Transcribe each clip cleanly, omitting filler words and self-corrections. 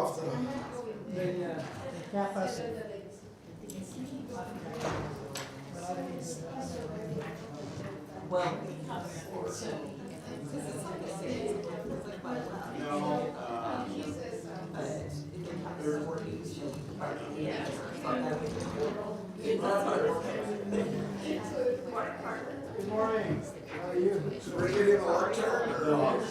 off the campus. Well, Good morning. How are you? So we're getting a long term. I was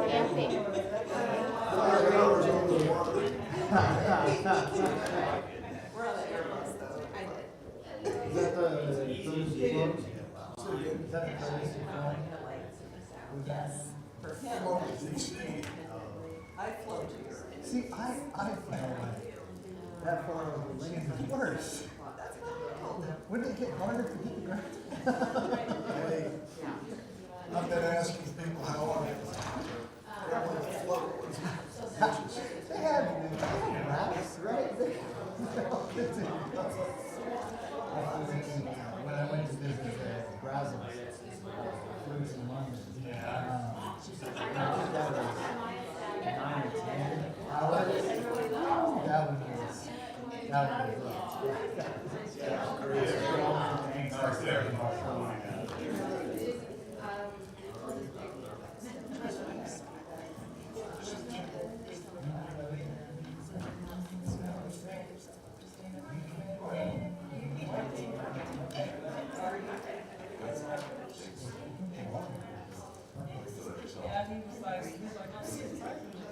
camping. I float to Europe. See, I feel like that far over the land is worse. Wouldn't it get harder to hit the ground? Hey, I've been asking people how long it float was. They have rafts, right? When I went to visit Brazil, flew to London. I think that was 9 or 10 hours. That was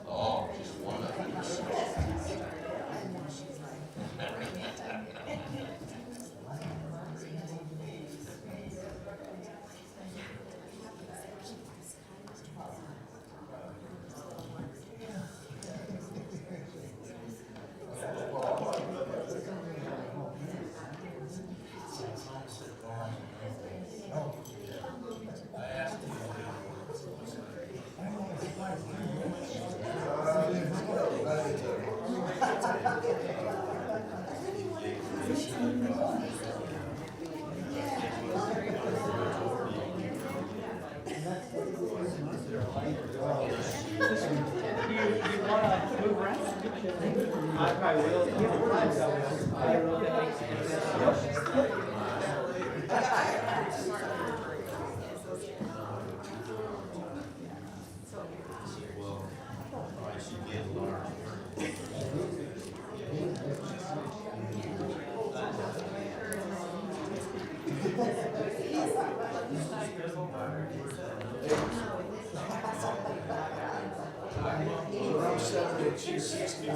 Oh, just one of them. I probably will. I don't know if that makes any sense. I'm 70, she's 60.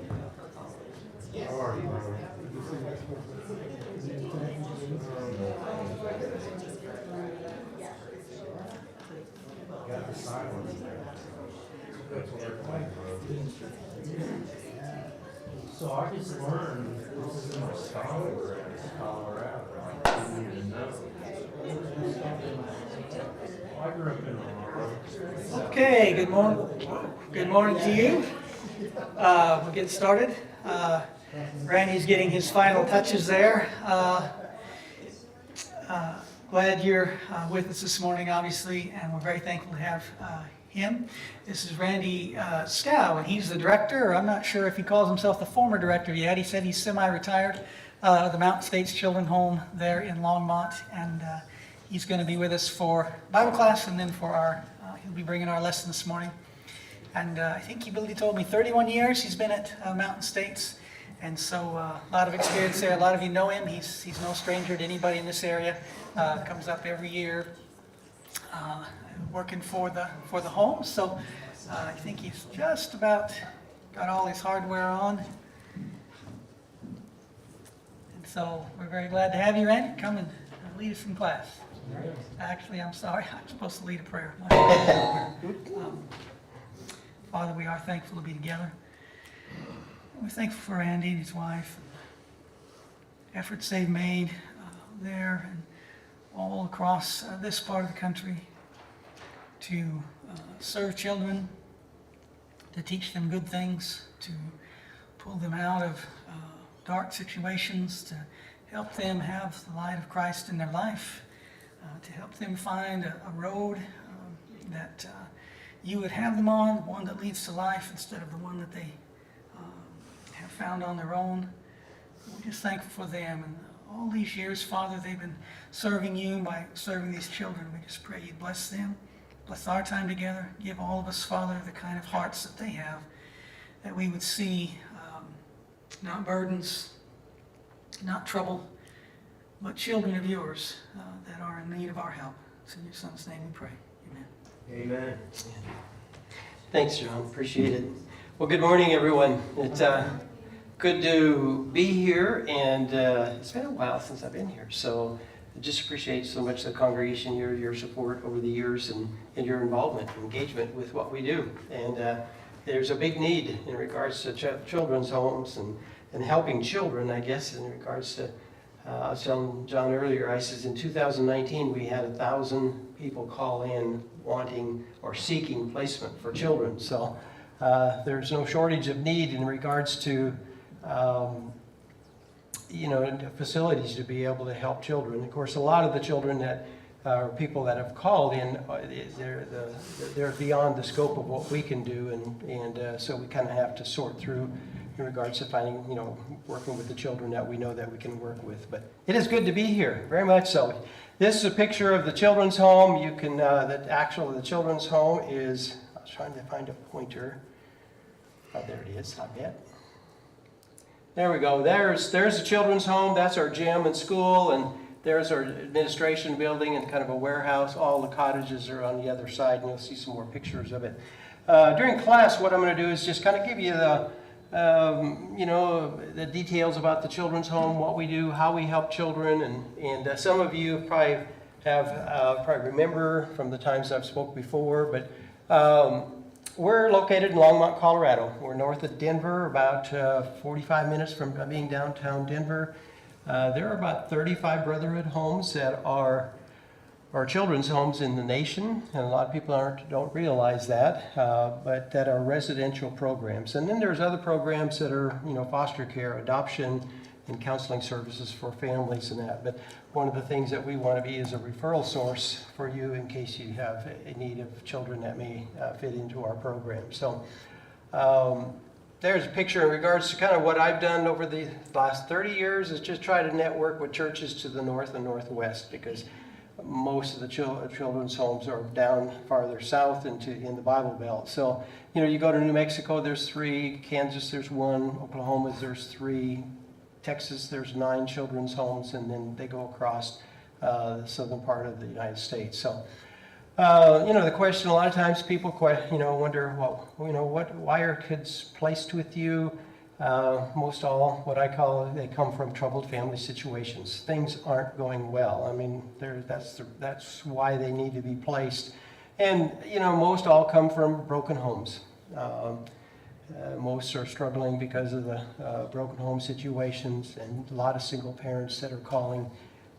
How are you? Got the silence there. That's what they're playing. So I just learned this is in Wisconsin, Colorado. I didn't even know. I grew up in Aurora. Okay, good morning. Good morning to you. We'll get started. Randy's getting his final touches there. Glad you're with us this morning, obviously, and we're very thankful to have him. This is Randy Scow, and he's the director, or I'm not sure if he calls himself the former director yet. He said he's semi-retired of the Mountain States Children's Home there in Longmont, and he's going to be with us for Bible class, and then for our, he'll be bringing our lesson this morning. And I think he really told me 31 years he's been at Mountain States. And so a lot of experience there. A lot of you know him. He's no stranger to anybody in this area. Comes up every year working for the home. So I think he's just about got all his hardware on. so we're very glad to have you, Randy. Come and lead us in class. Actually, I'm sorry, I'm supposed to lead a prayer. Father, we are thankful to be together. We're thankful for Randy and his wife, and efforts they've made there and all across this part of the country to serve children, to teach them good things, to pull them out of dark situations, to help them have the light of Christ in their life, to help them find a road that you would have them on, one that leads to life instead of the one that they have found on their own. We're just thankful for them. And all these years, Father, they've been serving you by serving these children. We just pray you bless them, bless our time together. Give all of us, Father, the kind of hearts that they have, that we would see not burdens, not trouble, but children of yours that are in need of our help. It's in your Son's name we pray. Amen. Amen. Thanks, John. Appreciate it. Well, good morning, everyone. It's good to be here, and it's been a while since I've been here, so I just appreciate so much the congregation, your support over the years, and your involvement and engagement with what we do. And there's a big need in regards to children's homes and helping children, I guess, in regards to, I was telling John earlier, I says in 2019 we had 1,000 people call in wanting or seeking placement for children. So there's no shortage of need in regards to facilities to be able to help children. Of course, a lot of the children that are people that have called in, they're beyond the scope of what we can do, and so we kind of have to sort through in regards to finding, working with the children that we know that we can work with. But it is good to be here, very much so. This is a picture of the children's home. You can, the children's home is, I was trying to find a pointer. Oh, there it is, I bet. There we go. There's the children's home. That's our gym and school, and there's our administration building and kind of a warehouse. All the cottages are on the other side, and you'll see some more pictures of it. During class, what I'm going to do is just kind of give you the details about the children's home, what we do, how we help children, and some of you probably remember from the times I've spoke before, but we're located in Longmont, Colorado. We're north of Denver, about 45 minutes from being downtown Denver. There are about 35 Brotherhood homes that are children's homes in the nation, and a lot of people don't realize that, but that are residential programs. And then there's other programs that are, foster care, adoption, and counseling services for families and that. But one of the things that we want to be is a referral source for you in case you have a need of children that may fit into our program. So there's a picture in regards to kind of what I've done over the last 30 years is just try to network with churches to the north and northwest, because most of the children's homes are down farther south in the Bible Belt. So, you go to New Mexico, there's 3, Kansas, there's 1, Oklahoma, there's 3, Texas, there's 9 children's homes, and then they go across the southern part of the United States. So, the question a lot of times people, wonder, why are kids placed with you? Most all, what I call, they come from troubled family situations. Things aren't going well. I mean, that's why they need to be placed. And, most all come from broken homes. Most are struggling because of the broken home situations, and a lot of single parents that are calling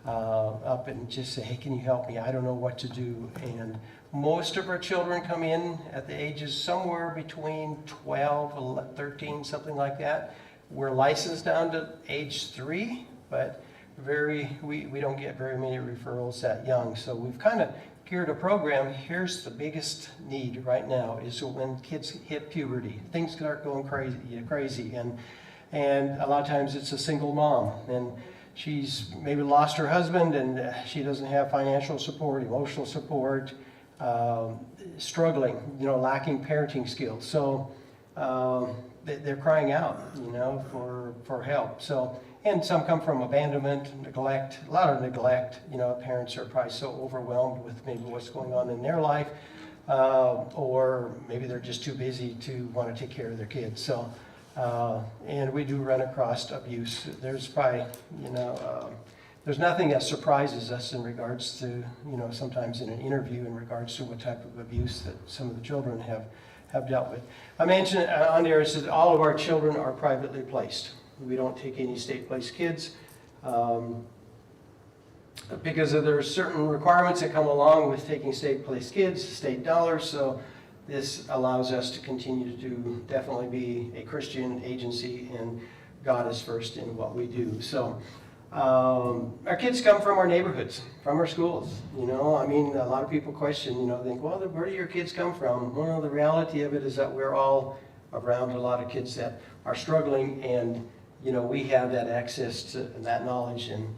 up and just say, hey, can you help me? I don't know what to do. And most of our children come in at the ages somewhere between 12, 13, something like that. We're licensed down to age 3, but we don't get very many referrals that young. So we've kind of geared a program. Here's the biggest need right now is when kids hit puberty. Things start going crazy, and a lot of times it's a single mom, and she's maybe lost her husband, and she doesn't have financial support, emotional support, struggling, lacking parenting skills. So they're crying out, for help. So, and some come from abandonment, neglect, a lot of neglect. Parents are probably so overwhelmed with maybe what's going on in their life, or maybe they're just too busy to want to take care of their kids. So And we do run across abuse. There's probably, there's nothing that surprises us in regards to, sometimes in an interview in regards to what type of abuse that some of the children have dealt with. I mentioned on there, it says all of our children are privately placed. We don't take any state-placed kids because there are certain requirements that come along with taking state-placed kids, state dollars, so this allows us to continue to definitely be a Christian agency, and God is first in what we do. So our kids come from our neighborhoods, from our schools. A lot of people question, think, well, where do your kids come from? Well, the reality of it is that we're all around a lot of kids that are struggling, and we have that access to that knowledge, and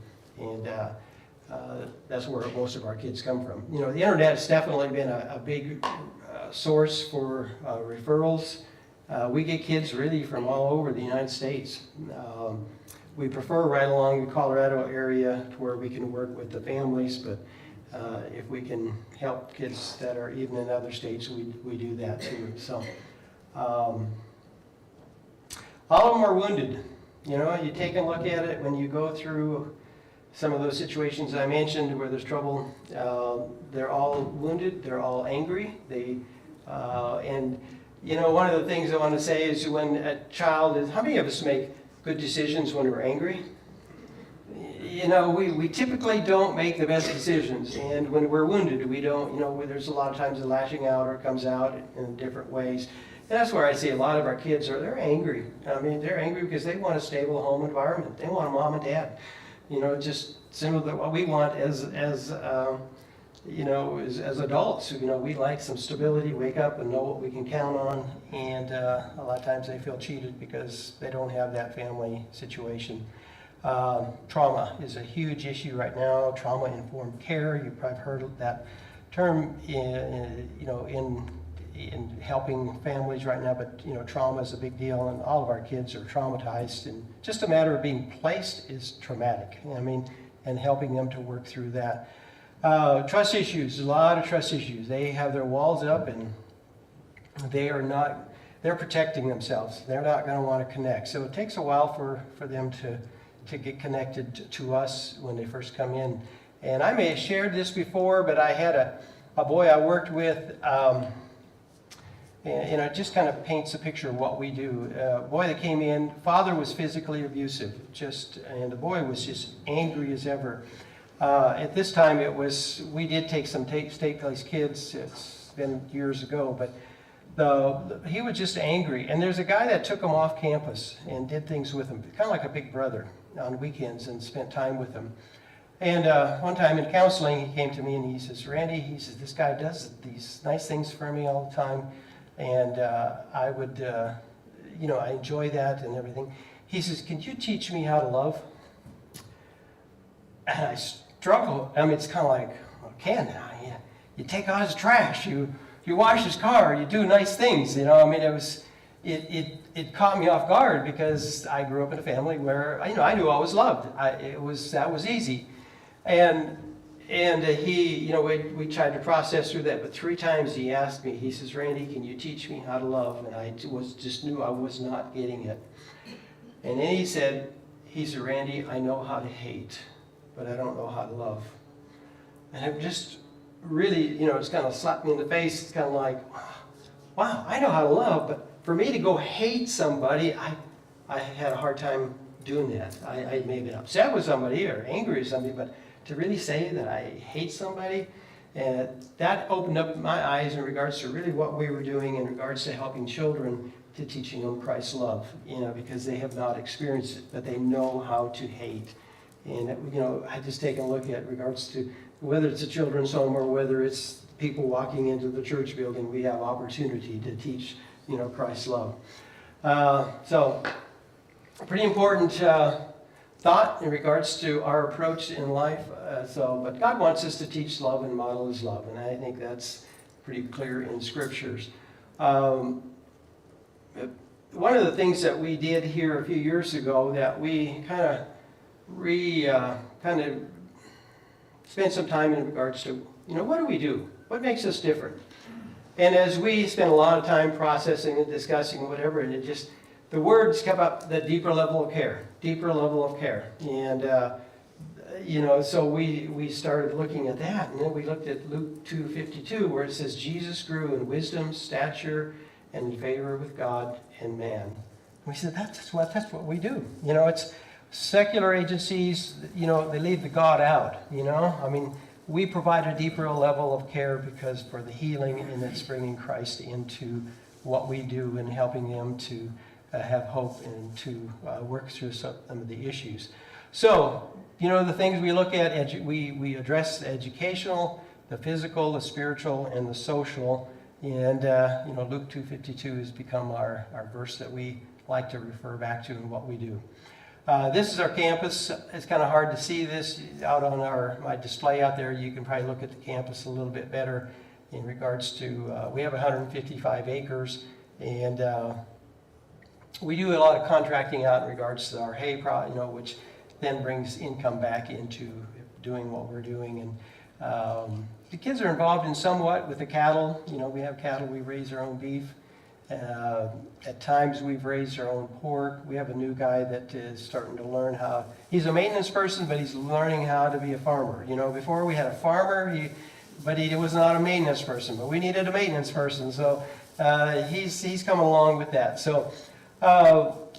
that's where most of our kids come from. The internet has definitely been a big source for referrals. We get kids really from all over the United States. We prefer right along the Colorado area to where we can work with the families, but if we can help kids that are even in other states, we do that too. So all of them are wounded. You take a look at it when you go through some of those situations I mentioned where there's trouble. They're all wounded. They're all angry. And one of the things I want to say is when a child is, how many of us make good decisions when we're angry? We typically don't make the best decisions, and when we're wounded, we don't, there's a lot of times the lashing out or comes out in different ways. And that's where I see a lot of our kids they're angry. They're angry because they want a stable home environment. They want a mom and dad. Just similar to what we want as adults. We like some stability, wake up and know what we can count on. And a lot of times they feel cheated because they don't have that family situation. Trauma is a huge issue right now. Trauma-informed care. You've probably heard of that term in helping families right now, but trauma is a big deal, and all of our kids are traumatized, and just a matter of being placed is traumatic. And helping them to work through that. Trust issues, a lot of trust issues. They have their walls up, and they're protecting themselves. They're not going to want to connect. So it takes a while for them to get connected to us when they first come in. And I may have shared this before, but I had a boy I worked with, and it just kind of paints a picture of what we do. A boy that came in, father was physically abusive, and the boy was just angry as ever. At this time, we did take some state-placed kids. It's been years ago, but he was just angry. And there's a guy that took him off campus and did things with him, kind of like a big brother, on weekends, and spent time with him. And one time in counseling, he came to me and he says, Randy, this guy does these nice things for me all the time. And I would, I enjoy that and everything. He says, can you teach me how to love? And I struggle. It's kind of like, well, you take out his trash, you wash his car, you do nice things, it caught me off guard because I grew up in a family where, I knew I was loved. That was easy. And he, we tried to process through that, but 3 times he asked me, he says, Randy, can you teach me how to love? And I just knew I was not getting it. And then he said, Randy, I know how to hate, but I don't know how to love. And it just really, it's kind of slapped me in the face. It's kind of like, wow, I know how to love, but for me to go hate somebody, I had a hard time doing that. I may have been upset with somebody or angry with somebody, but to really say that I hate somebody, and that opened up my eyes in regards to really what we were doing in regards to helping children, to teaching them Christ's love, because they have not experienced it, but they know how to hate. And, I just take a look at regards to whether it's a children's home or whether it's people walking into the church building, we have opportunity to teach, Christ's love. So, pretty important thought in regards to our approach in life. But God wants us to teach love and model His love, and I think that's pretty clear in Scriptures. One of the things that we did here a few years ago that we kind of spent some time in regards to, what do we do? What makes us different? And as we spent a lot of time processing and discussing whatever, and it just the words come up, the deeper level of care, deeper level of care. And, so we started looking at that, and then we looked at Luke 2:52, where it says, Jesus grew in wisdom, stature, and in favor with God and man. We said, that's what we do. It's secular agencies, they leave the God out, I mean, we provide a deeper level of care because for the healing, and it's bringing Christ into what we do and helping them to have hope and to work through some of the issues. So, the things we look at, we address the educational, the physical, the spiritual, and the social. And, Luke 2:52 has become our verse that we like to refer back to in what we do. This is our campus. It's kind of hard to see this out on my display out there. You can probably look at the campus a little bit better in regards to, we have 155 acres, and we do a lot of contracting out in regards to our hay, which then brings income back into doing what we're doing. And the kids are involved in somewhat with the cattle. We have cattle, we raise our own beef. At times we've raised our own pork. We have a new guy that is starting to learn how, he's a maintenance person, but he's learning how to be a farmer. Before we had a farmer, but he was not a maintenance person, but we needed a maintenance person. So he's coming along with that. So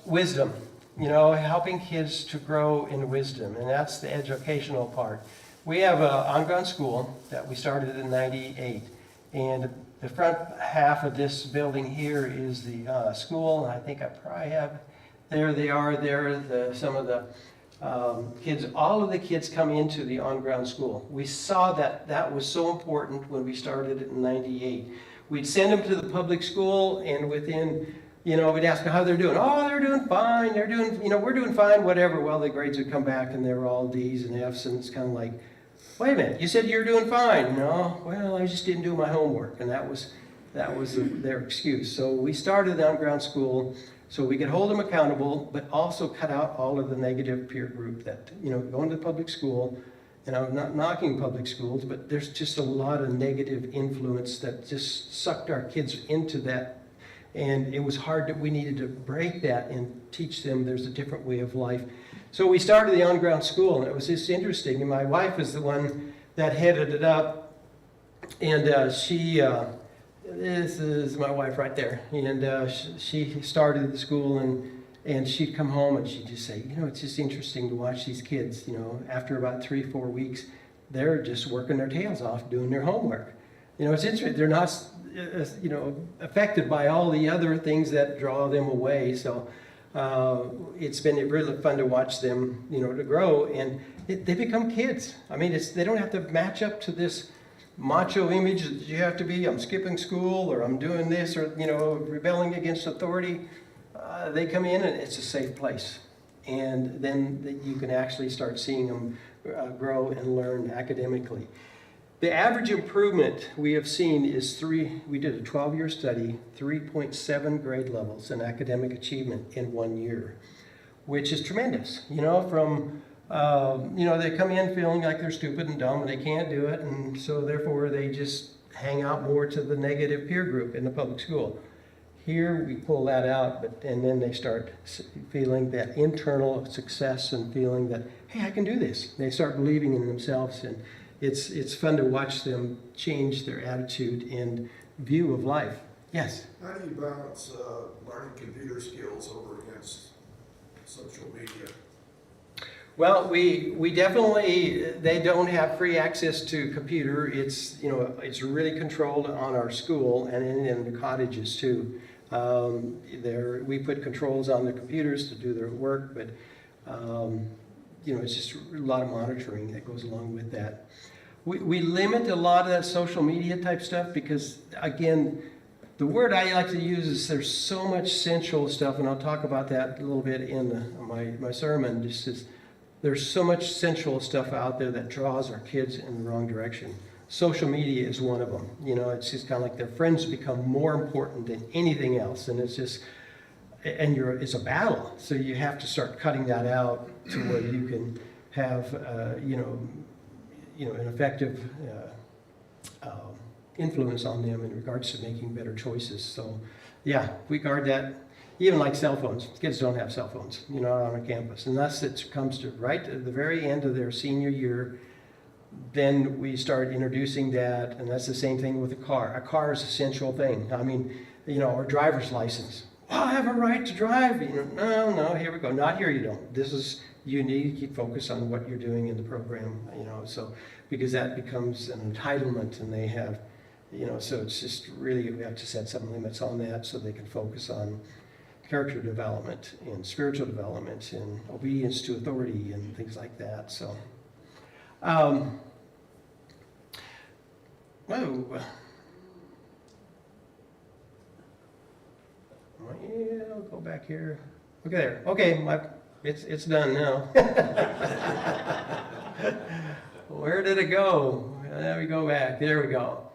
wisdom, helping kids to grow in wisdom, and that's the educational part. We have an on-ground school that we started in '98, and the front half of this building here is the school, and I think I probably have, there they are there, some of the kids, all of the kids come into the on-ground school. We saw that was so important when we started it in '98. We'd send them to the public school, and within, we'd ask them how they're doing. Oh, they're doing fine, they're doing, we're doing fine, whatever. Well, the grades would come back, and they were all D's and F's, and it's kind of like, wait a minute, you said you're doing fine. No, well, I just didn't do my homework, and that was their excuse. So we started the on-ground school so we could hold them accountable, but also cut out all of the negative peer group that, going to public school, and I'm not knocking public schools, but there's just a lot of negative influence that just sucked our kids into that. And it was hard that we needed to break that and teach them there's a different way of life. So we started the on-ground school, and it was just interesting. And my wife was the one that headed it up, and this is my wife right there. And she started the school, and she'd come home and she'd just say, it's just interesting to watch these kids. After about 3-4 weeks, they're just working their tails off doing their homework. It's interesting. They're not, affected by all the other things that draw them away. So it's been really fun to watch them, to grow, and they become kids. I mean, they don't have to match up to this macho image that you have to be. I'm skipping school, or I'm doing this, or rebelling against authority. They come in, and it's a safe place, and then you can actually start seeing them grow and learn academically. The average improvement we have seen is we did a 12-year study, 3.7 grade levels in academic achievement in 1 year, which is tremendous. From, they come in feeling like they're stupid and dumb and they can't do it, and so therefore they just hang out more to the negative peer group in the public school. Here we pull that out, and then they start feeling that internal success and feeling that, hey, I can do this. They start believing in themselves, and it's fun to watch them change their attitude and view of life. Yes? How do you balance learning computer skills over against social media? Well, we definitely, they don't have free access to computer. It's, it's really controlled on our school and in the cottages too. We put controls on the computers to do their work, but it's just a lot of monitoring that goes along with that. We limit a lot of that social media type stuff because, again, the word I like to use is there's so much sensual stuff, and I'll talk about that a little bit in my sermon. There's so much sensual stuff out there that draws our kids in the wrong direction. Social media is one of them. It's just kind of like their friends become more important than anything else, and it's a battle. So you have to start cutting that out to where you can have, an effective influence on them in regards to making better choices. So, yeah, we guard that. even like cell phones. Kids don't have cell phones, you know, on a campus. Unless it comes to right at the very end of their senior year, then we start introducing that, and that's the same thing with a car. A car is an essential thing. I mean, you know, our driver's license. Well, I have a right to drive. You know, no, here we go. Not here, you don't. This is, you need to keep focused on what you're doing in the program, you know, so, because that becomes an entitlement, and they have, you know, so it's just really, we have to set some limits on that so they can focus on character development and spiritual development and obedience to authority and things like that. So, whoa. Yeah, I'll go back here. Okay, there. Okay, it's done now. Where did it go? There we go back. There we go.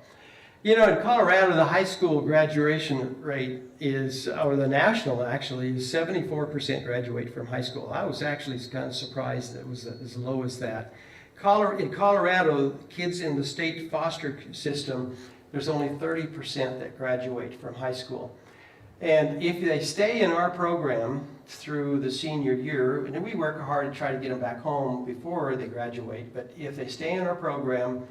You know, in Colorado, the high school graduation rate is, or the national actually, is 74% graduate from high school. I was actually kind of surprised that it was as low as that. In Colorado, kids in the state foster system, there's only 30% that graduate from high school. And if they stay in our program through the senior year, and we work hard to try to get them back home before they graduate, but if they stay in our program,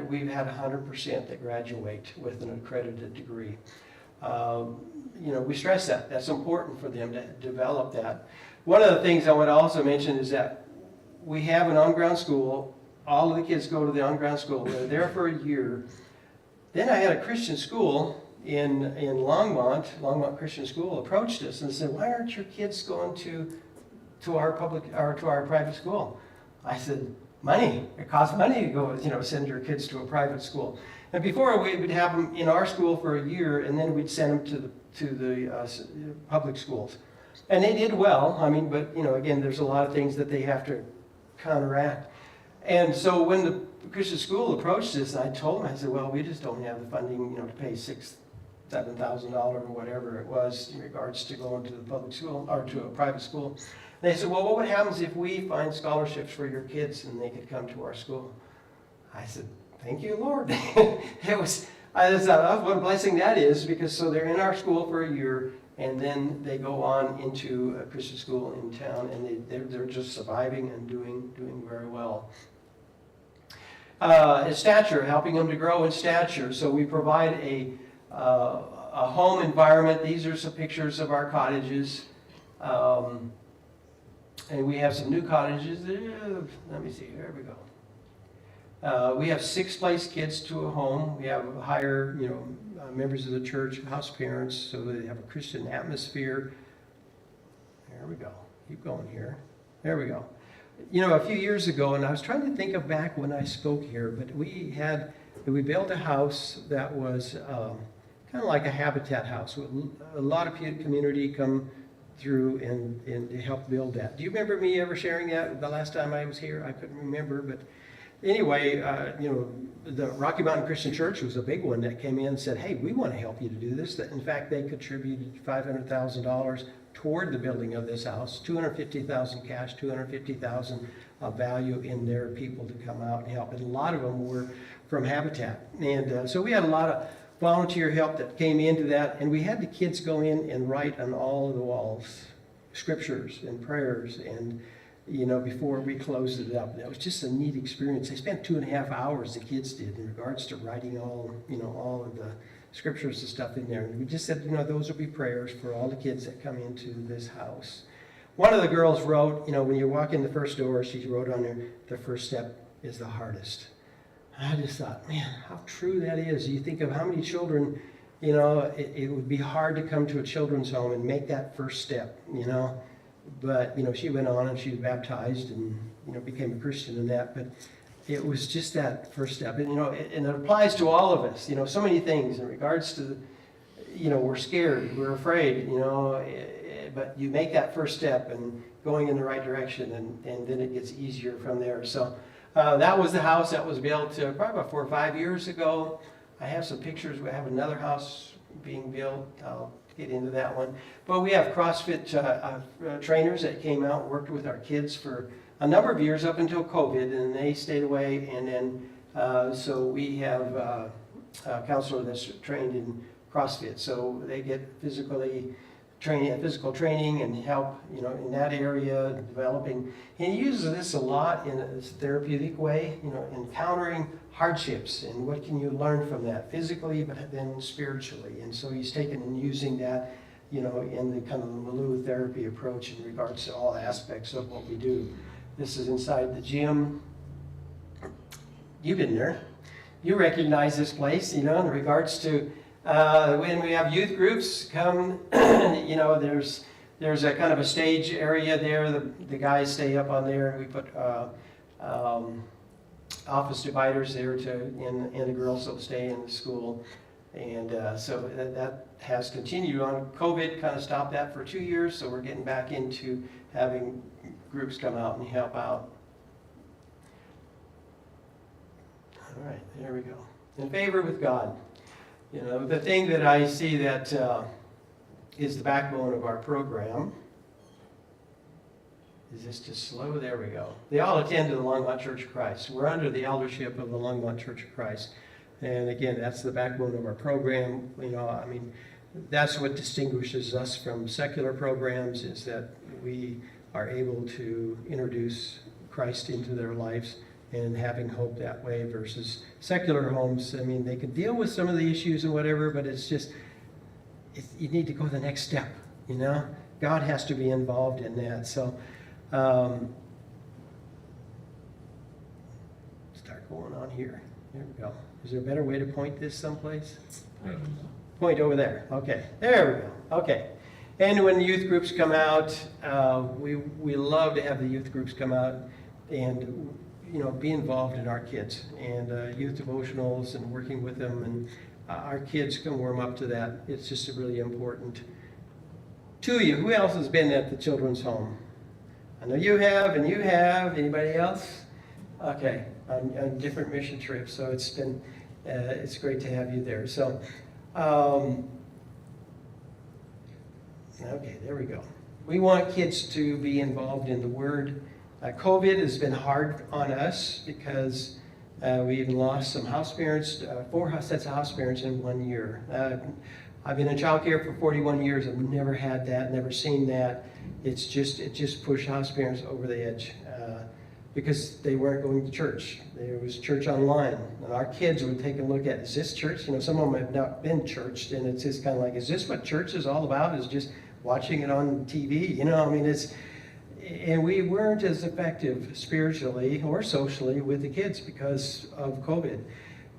we've had 100% that graduate with an accredited degree. You know, we stress that. That's important for them to develop that. One of the things I want to also mention is that we have an on-ground school. All of the kids go to the on-ground school. They're there for a year. Then I had a Christian school in Longmont Christian School approached us and said, "Why aren't your kids going to our public or to our private school?" I said, "Money. It costs money to go, you know, send your kids to a private school." And before we would have them in our school for a year, and then we'd send them to the public schools, and they did well. I mean, but you know, again, there's a lot of things that they have to counteract. And so when the Christian school approached us, I told them, I said, "Well, we just don't have the funding, you know, to pay $7,000 or whatever it was in regards to going to the public school or to a private school." They said, "Well, what happens if we find scholarships for your kids and they could come to our school?" I said, "Thank you, Lord." I thought, what a blessing that is, because so they're in our school for a year, and then they go on into a Christian school in town, and they're just surviving and doing very well. In stature, helping them to grow in stature. So we provide a home environment. These are some pictures of our cottages. And we have some new cottages. Let me see, here we go. We have 6 placed kids to a home. We have hire, you know, members of the church, house parents, so they have a Christian atmosphere. There we go. Keep going here. There we go. You know, a few years ago, and I was trying to think of back when I spoke here, but we built a house that was kind of like a habitat house. A lot of community come through and to help build that. Do you remember me ever sharing that the last time I was here? I couldn't remember, but anyway, you know, the Rocky Mountain Christian Church was a big one that came in and said, "Hey, we want to help you to do this." In fact, they contributed $500,000 toward the building of this house, $250,000 cash, $250,000 of value in their people to come out and help. And a lot of them were from Habitat. And so we had a lot of volunteer help that came into that, and we had the kids go in and write on all of the walls scriptures and prayers, and you know, before we closed it up. That was just a neat experience. They spent 2.5 hours, the kids did, in regards to writing all of the scriptures and stuff in there. And we just said, you know, those will be prayers for all the kids that come into this house. One of the girls wrote, you know, when you walk in the first door, she wrote on there, "The first step is the hardest." I just thought, man, how true that is. You think of how many children, you know, it would be hard to come to a children's home and make that first step, you know. But, you know, she went on and she was baptized and, you know, became a Christian in that. But it was just that first step. And, you know, and it applies to all of us, you know, so many things in regards to, you know, we're scared, we're afraid, you know, but you make that first step and going in the right direction, and then it gets easier from there. So that was the house that was built probably about 4 or 5 years ago. I have some pictures. We have another house being built. I'll get into that one. But we have CrossFit trainers that came out and worked with our kids for a number of years up until COVID, and they stayed away. And then so we have a counselor that's trained in CrossFit. So they get physically training, physical training and help, you know, in that area, developing. And he uses this a lot in a therapeutic way, you know, encountering hardships and what can you learn from that physically, but then spiritually. And so he's taken and using that, you know, in the kind of the Malou therapy approach in regards to all aspects of what we do. This is inside the gym. You've been there. You recognize this place, you know, in regards to when we have youth groups come, you know, there's a kind of a stage area there. The guys stay up on there. We put office dividers there and the girls will stay in the school. And so that has continued on. COVID kind of stopped that for 2 years, so we're getting back into having groups come out and help out. All right, there we go. In favor with God. You know, the thing that I see that is the backbone of our program. Is this too slow? There we go. They all attend to the Longmont Church of Christ. We're under the eldership of the Longmont Church of Christ. And again, that's the backbone of our program. You know, I mean, that's what distinguishes us from secular programs, is that we are able to introduce Christ into their lives and having hope that way versus secular homes. I mean, they can deal with some of the issues and whatever, but it's just, you need to go the next step, you know? God has to be involved in that. So, start going on here. There we go. Is there a better way to point this someplace? Point over there. Okay, there we go. Okay. And when youth groups come out, we love to have the youth groups come out and, you know, be involved in our kids and youth devotionals and working with them. And our kids can warm up to that. It's just really important. Two of you, who else has been at the children's home? I know you have, and you have. Anybody else? Okay, on different mission trips. So it's been, it's great to have you there. So, okay, there we go. We want kids to be involved in the Word. COVID has been hard on us because we even lost some house parents, 4 sets of house parents in 1 year. I've been in child care for 41 years. I've never had that, never seen that. It just pushed house parents over the edge because they weren't going to church. There was church online. And our kids would take a look at, is this church? You know, some of them have not been churched, and it's just kind of like, is this what church is all about? Is just watching it on TV? You know, I mean, and we weren't as effective spiritually or socially with the kids because of COVID.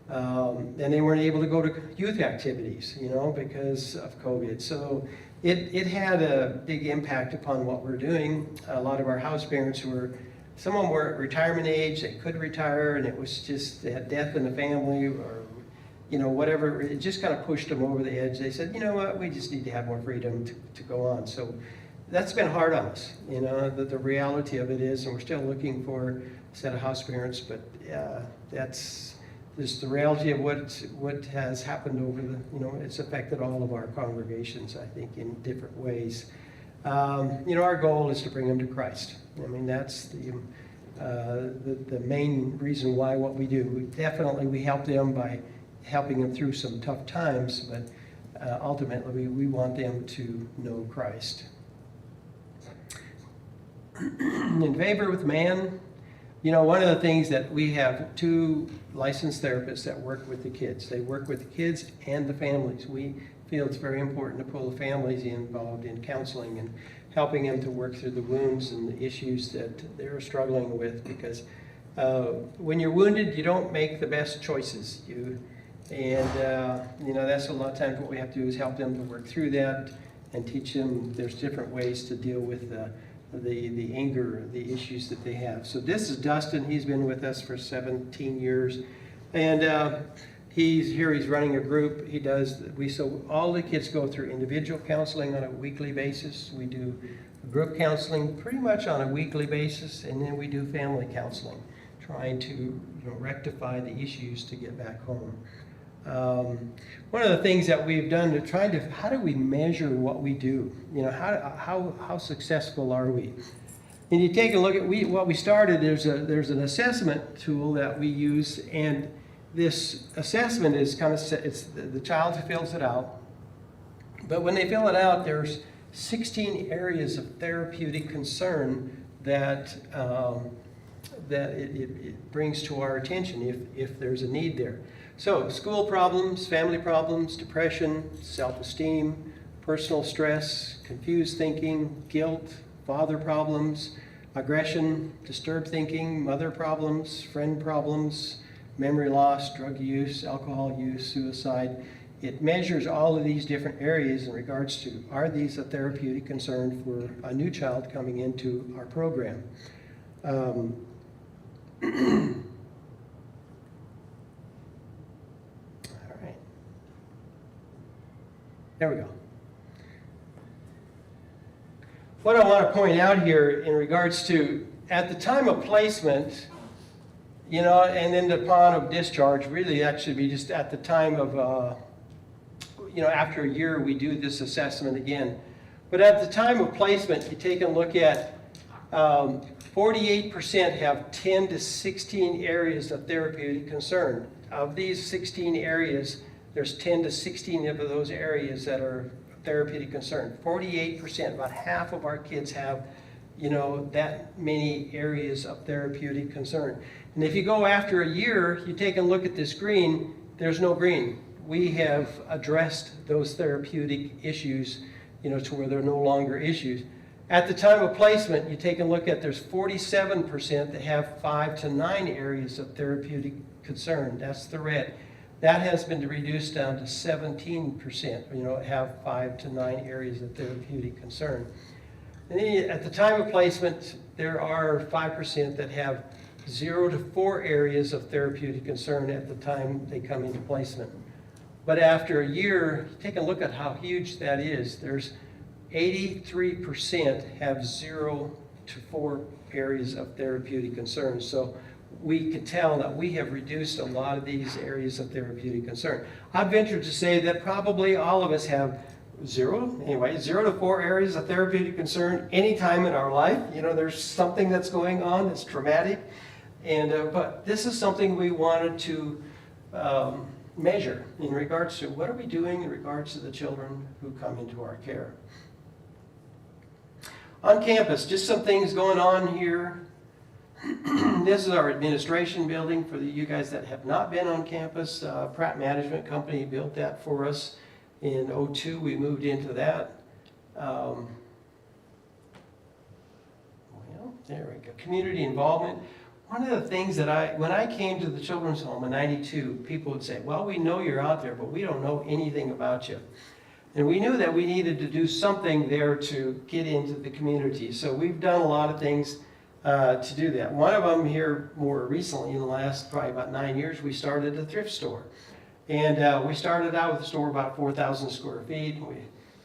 And they weren't able to go to youth activities, you know, because of COVID. So it had a big impact upon what we're doing. A lot of our house parents some of them were at retirement age, they could retire, and it was just, they had death in the family or, you know, whatever. It just kind of pushed them over the edge. They said, you know what, we just need to have more freedom to go on. So that's been hard on us, you know, the reality of it is, and we're still looking for a set of house parents, but that's just the reality of what has happened over the, you know, it's affected all of our congregations, I think, in different ways. You know, our goal is to bring them to Christ. I mean, that's the main reason why what we do. We help them by helping them through some tough times, but ultimately we want them to know Christ. In favor with man, you know, one of the things that we have 2 licensed therapists that work with the kids. They work with the kids and the families. We feel it's very important to pull the families involved in counseling and helping them to work through the wounds and the issues that they're struggling with, because when you're wounded, you don't make the best choices. You know, that's a lot of times what we have to do is help them to work through that and teach them there's different ways to deal with the anger, the issues that they have. So this is Dustin. He's been with us for 17 years. And he's running a group. So all the kids go through individual counseling on a weekly basis. We do group counseling pretty much on a weekly basis. And then we do family counseling, trying to, you know, rectify the issues to get back home. One of the things that we've done how do we measure what we do? You know, how successful are we? And you take a look at what we started. There's an assessment tool that we use, and this assessment is the child fills it out. But when they fill it out, there's 16 areas of therapeutic concern that it brings to our attention if there's a need there. So school problems, family problems, depression, self-esteem, personal stress, confused thinking, guilt, father problems, aggression, disturbed thinking, mother problems, friend problems, memory loss, drug use, alcohol use, suicide. It measures all of these different areas in regards to, are these a therapeutic concern for a new child coming into our program? All right. There we go. What I want to point out here in regards to, at the time of placement, you know, and then upon of discharge, really that should be just at the time of, you know, after a year we do this assessment again. But at the time of placement, you take a look at 48% have 10 to 16 areas of therapeutic concern. Of these 16 areas, there's 10 to 16 of those areas that are therapeutic concern. 48%, about half of our kids have, you know, that many areas of therapeutic concern. And if you go after a year, you take a look at this green, there's no green. We have addressed those therapeutic issues, you know, to where they're no longer issues. At the time of placement, you take a look at, there's 47% that have 5 to 9 areas of therapeutic concern. That's the red. That has been reduced down to 17%, you know, have 5 to 9 areas of therapeutic concern. And then at the time of placement, there are 5% that have 0 to 4 areas of therapeutic concern at the time they come into placement. But after a year, take a look at how huge that is. There's 83% have 0 to 4 areas of therapeutic concern. So we can tell that we have reduced a lot of these areas of therapeutic concern. I'd venture to say that probably all of us have 0 to 4 areas of therapeutic concern anytime in our life. You know, there's something that's going on that's traumatic. And but this is something we wanted to measure in regards to what are we doing in regards to the children who come into our care. On campus, just some things going on here. This is our administration building for you guys that have not been on campus. Pratt Management Company built that for us in '02. We moved into that. Well, there we go. Community involvement. One of the things that when I came to the children's home in '92, people would say, well, we know you're out there, but we don't know anything about you. And we knew that we needed to do something there to get into the community. So we've done a lot of things to do that. One of them here more recently, in the last probably about 9 years, we started a thrift store. And we started out with a store about 4,000 square feet.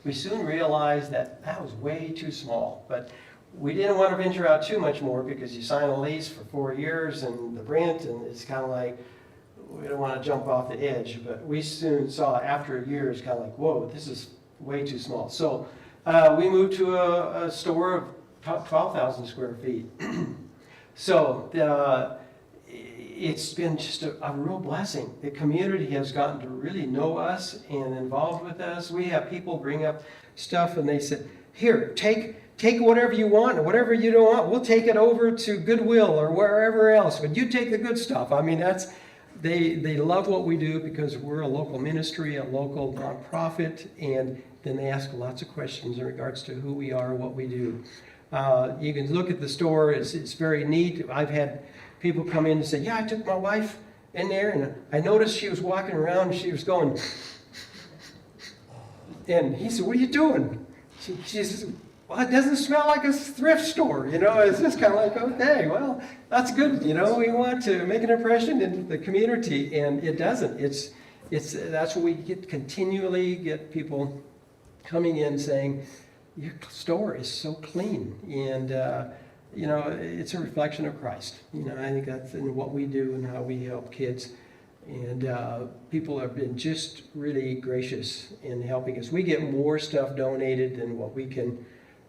We soon realized that that was way too small. But we didn't want to venture out too much more because you sign a lease for 4 years and the rent, and it's kind of like, we don't want to jump off the edge. But we soon saw after a year, it's kind of like, whoa, this is way too small. So we moved to a store of 12,000 square feet. So it's been just a real blessing. The community has gotten to really know us and involved with us. We have people bring up stuff and they said, here, take whatever you want, or whatever you don't want, we'll take it over to Goodwill or wherever else, but you take the good stuff. I mean, they love what we do because we're a local ministry, a local nonprofit, and then they ask lots of questions in regards to who we are, what we do. You can look at the store, it's very neat. I've had people come in and say, yeah, I took my wife in there and I noticed she was walking around and she was going, and he said, what are you doing? She says, well, it doesn't smell like a thrift store, you know. It's just kind of like, okay, well, that's good, you know. We want to make an impression in the community, and it doesn't. That's what we continually get people coming in saying, your store is so clean, and you know, it's a reflection of Christ. You know, I think that's in what we do and how we help kids, and people have been just really gracious in helping us. We get more stuff donated than what we can.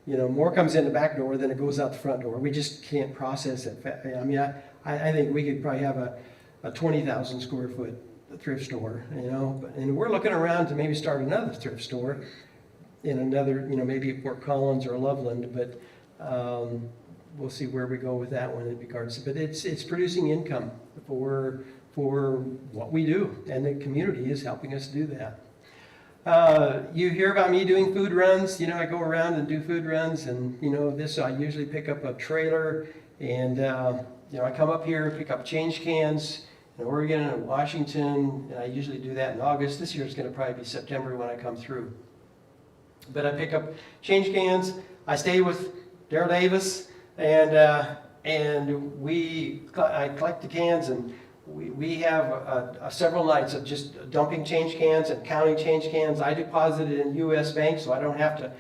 You know, more comes in the back door than it goes out the front door. We just can't process it. I mean, I think we could probably have a 20,000 square foot thrift store, you know. And we're looking around to maybe start another thrift store. in another, maybe at Fort Collins or Loveland, but we'll see where we go with that one in regards. But it's producing income for what we do, and the community is helping us do that. You hear about me doing food runs. I go around and do food runs, and I usually pick up a trailer, and I come up here, pick up change cans in Oregon and Washington, and I usually do that in August. This year it's going to probably be September when I come through. But I pick up change cans. I stay with Daryl Davis, and I collect the cans, and we have several nights of just dumping change cans and counting change cans. I deposit it in U.S. Bank, so I don't have to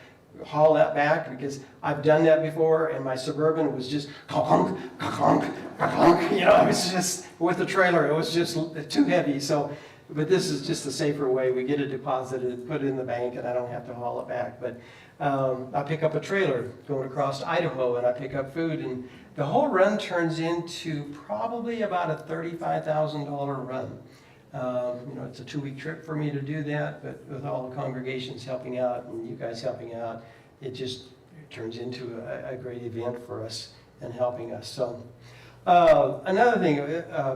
haul that back, because I've done that before, and my Suburban was just clunk, clunk, clunk. It was just, with the trailer, it was just too heavy. So, but this is just a safer way. We get it deposited, put it in the bank, and I don't have to haul it back. But I pick up a trailer going across Idaho, and I pick up food, and the whole run turns into probably about a $35,000 run. It's a 2-week trip for me to do that, but with all the congregations helping out and you guys helping out, it turns into a great event for us and helping us. So another thing,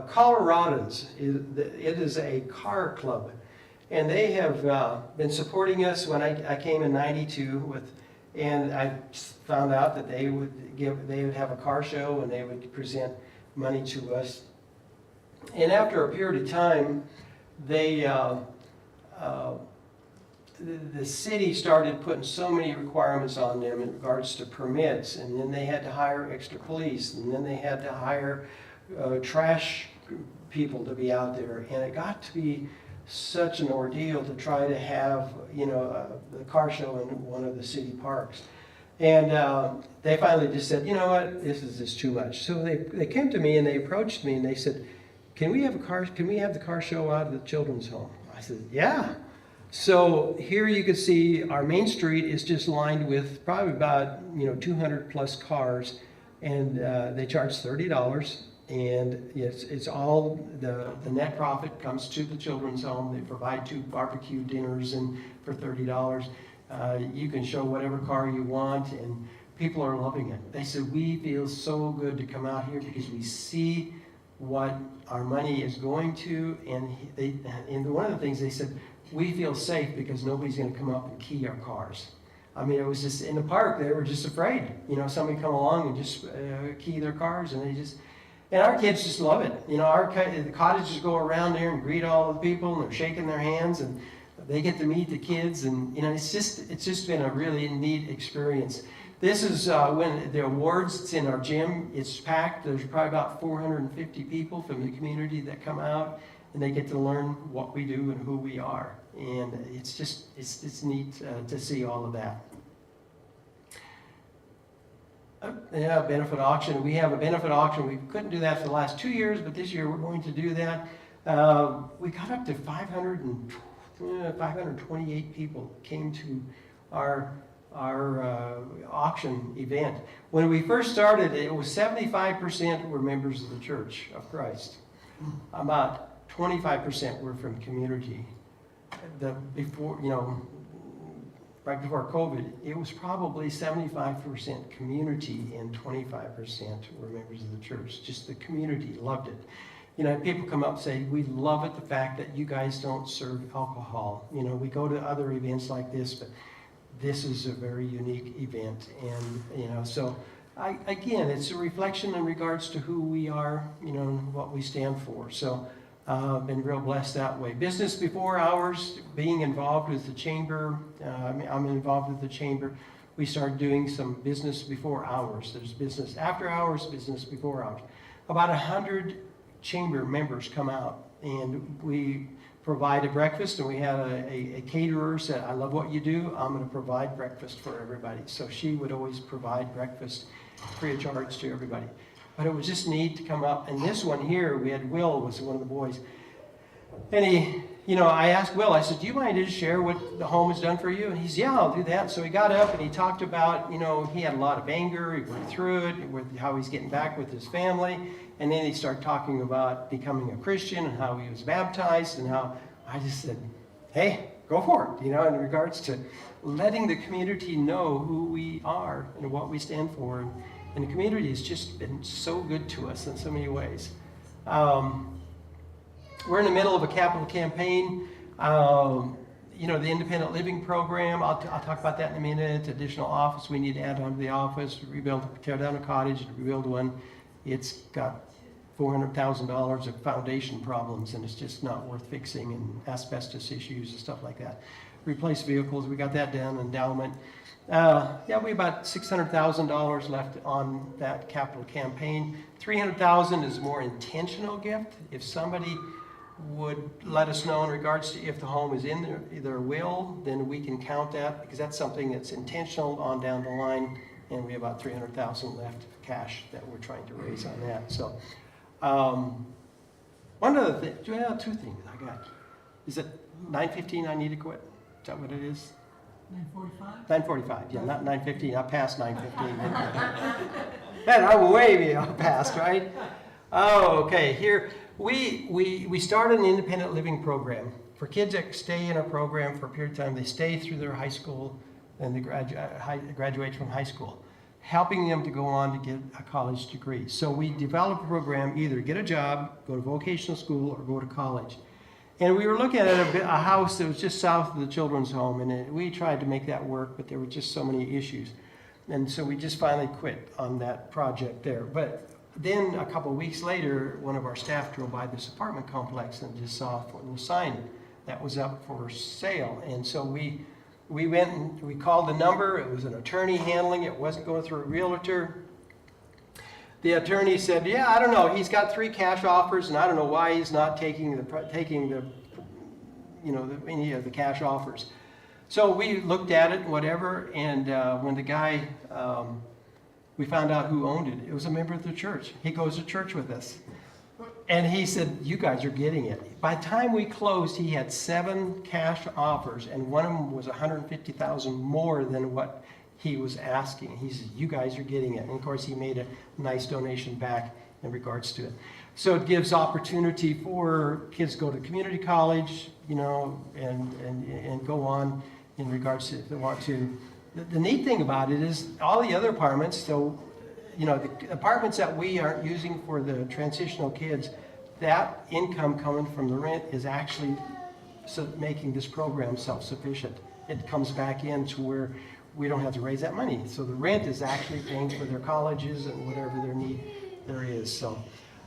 Coloradans, it is a car club, and they have been supporting us. When I came in '92 and I found out that they would have a car show and they would present money to us. And after a period of time, the city started putting so many requirements on them in regards to permits, and then they had to hire extra police, and then they had to hire trash people to be out there, and it got to be such an ordeal to try to have the car show in one of the city parks. And they finally just said, you know what, this is just too much. So they came to me and they approached me and they said, Can we have the car show out of the children's home? I said, yeah. So here you can see our main street is just lined with probably about 200 plus cars, and they charge $30, and it's all the net profit comes to the children's home. They provide 2 barbecue dinners and for $30. You can show whatever car you want, and people are loving it. They said, we feel so good to come out here because we see what our money is going to, and one of the things they said, we feel safe because nobody's going to come up and key our cars. I mean, it was just in the park, they were just afraid, somebody come along and just key their cars, and and our kids just love it. The cottages go around there and greet all the people, and they're shaking their hands, and they get to meet the kids, and it's just been a really neat experience. This is when the awards, it's in our gym, it's packed. There's probably about 450 people from the community that come out, and they get to learn what we do and who we are. And it's neat to see all of that. Benefit auction. We have a benefit auction. We couldn't do that for the last 2 years, but this year we're going to do that. We got up to 528 people came to our auction event. When we first started, it was 75% were members of the Church of Christ. About 25% were from community. Right before COVID, it was probably 75% community and 25% were members of the church. Just the community loved it. People come up and say, we love it, the fact that you guys don't serve alcohol. We go to other events like this, but this is a very unique event. And, so again, it's a reflection in regards to who we are, and what we stand for. So I've been real blessed that way. Business before hours, being involved with the chamber. I'm involved with the chamber. We started doing some business before hours. There's business after hours, business before hours. About 100 chamber members come out, and we provide a breakfast, and we had a caterer said, I love what you do, I'm going to provide breakfast for everybody. So she would always provide breakfast free of charge to everybody. But it was just neat to come up. And this one here, we had Will, was one of the boys. And I asked Will, I said, do you mind to just share what the home has done for you? And he said, yeah, I'll do that. So he got up and he talked about, he had a lot of anger, he went through it, with how he's getting back with his family. And then he started talking about becoming a Christian and how he was baptized, and how I just said, hey, go for it, in regards to letting the community know who we are and what we stand for. And the community has just been so good to us in so many ways. We're in the middle of a capital campaign. The independent living program, I'll talk about that in a minute. Additional office, we need to add on to the office, tear down a cottage, and rebuild one. It's got $400,000 of foundation problems, and it's just not worth fixing, and asbestos issues and stuff like that. Replace vehicles, we got that done. Endowment. We have about $600,000 left on that capital campaign. $300,000 is more intentional gift. If somebody would let us know in regards to if the home is in their will, then we can count that, because that's something that's intentional on down the line, and we have about $300,000 left of cash that we're trying to raise on that. So, one other thing, two things I got. Is it 9:15 I need to quit? Is that what it is? 9:45? 9:45, yeah, not 9:15, I passed 9:15. Man, I'm way past, right? Oh, okay, here, we started an independent living program for kids that stay in our program for a period of time. They stay through their high school and they graduate from high school, helping them to go on to get a college degree. So we developed a program, either get a job, go to vocational school, or go to college. And we were looking at a house that was just south of the children's home, and we tried to make that work, but there were just so many issues. And so we just finally quit on that project there. But then a couple of weeks later, one of our staff drove by this apartment complex and just saw a little sign that was up for sale. And so we went and we called the number. It was an attorney handling it. It wasn't going through a realtor. The attorney said, yeah, I don't know. He's got 3 cash offers, and I don't know why he's not taking any of the cash offers. So we looked at it, whatever, and when the guy, we found out who owned it. It was a member of the church. He goes to church with us. And he said, you guys are getting it. By the time we closed, he had 7 cash offers, and one of them was $150,000 more than what he was asking. He said, you guys are getting it. And of course, he made a nice donation back in regards to it. So it gives opportunity for kids to go to community college, and go on in regards to if they want to. The neat thing about it is all the other apartments, so, the apartments that we aren't using for the transitional kids, that income coming from the rent is actually making this program self-sufficient. It comes back in to where we don't have to raise that money. So the rent is actually paying for their colleges and whatever their need there is. So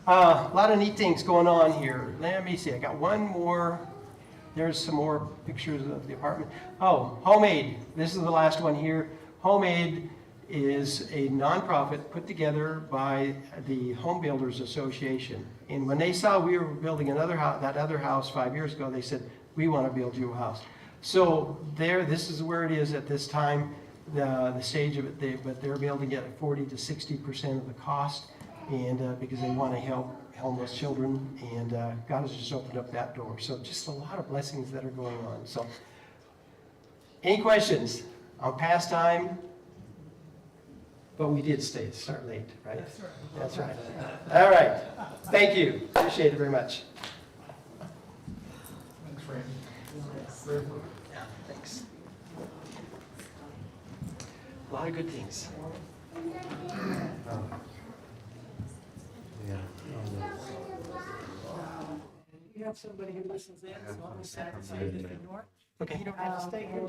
a lot of neat things going on here. Let me see, I got one more. There's some more pictures of the apartment. Oh, Homemade. This is the last one here. Homemade is a nonprofit put together by the Home Builders Association. And when they saw we were building that other house 5 years ago, they said, we want to build you a house. So this is where it is at this time, the stage of it. But they're building it at 40 to 60% of the cost, and because they want to help homeless children, and God has just opened up that door. So just a lot of blessings that are going on. So, any questions? On past time, but we did start late, right? That's right. All right. Thank you. Appreciate it very much. Thanks, Randy. Yeah, thanks. A lot of good things. You have somebody who listens in, so I'm going to say this ignore. Okay. You don't have to stay here.